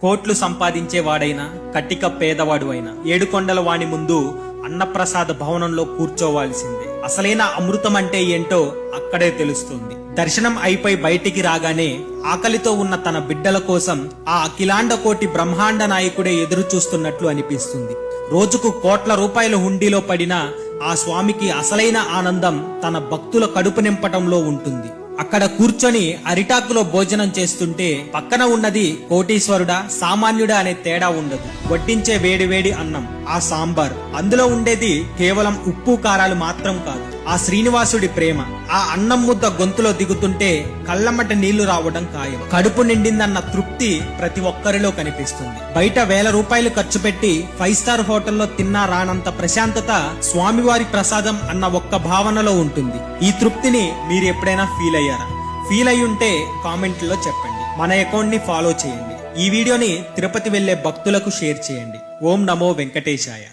కోట్లు సంపాదించేవాడైనా కటిక పేదవాడు అయినా ఏడుకొండల వాణి ముందు అన్నప్రసాద భవనంలో కూర్చోవాల్సిందే. అసలైన అమృతం అంటే ఏంటో అక్కడే తెలుస్తుంది. దర్శనం అయిపోయి బయటికి రాగానే ఆకలితో ఉన్న తన బిడ్డల కోసం ఆ అఖిలాండ కోటి బ్రహ్మాండ నాయకుడే ఎదురు చూస్తున్నట్లు అనిపిస్తుంది. రోజుకు కోట్ల రూపాయల హుండీలో పడిన ఆ స్వామికి అసలైన ఆనందం తన భక్తుల కడుపు నింపటంలో ఉంటుంది. అక్కడ కూర్చొని అరిటాకులో భోజనం చేస్తుంటే పక్కన ఉన్నది కోటీశ్వరుడా సామాన్యుడా అనే తేడా ఉండదు. వడ్డించే వేడి వేడి అన్నం, ఆ సాంబార్, అందులో ఉండేది కేవలం ఉప్పు కారాలు మాత్రం కాదు, ఆ శ్రీనివాసుడి ప్రేమ. ఆ అన్నం ముద్ద గొంతులో దిగుతుంటే కళ్ళమ్మట నీళ్లు రావడం ఖాయం. కడుపు నిండిందన్న తృప్తి ప్రతి ఒక్కరిలో కనిపిస్తుంది. బయట వేల రూపాయలు ఖర్చు పెట్టి 5 స్టార్ హోటల్లో తిన్నా రానంత ప్రశాంతత స్వామివారి ప్రసాదం అన్న ఒక్క భావనలో ఉంటుంది. ఈ తృప్తిని మీరు ఎప్పుడైనా ఫీల్ అయ్యారా? ఫీల్ అయి ఉంటే కామెంట్లో చెప్పండి. మన అకౌంట్ ని ఫాలో చేయండి. ఈ వీడియోని తిరుపతి వెళ్లే భక్తులకు షేర్ చేయండి. ఓం నమో వెంకటేశాయ.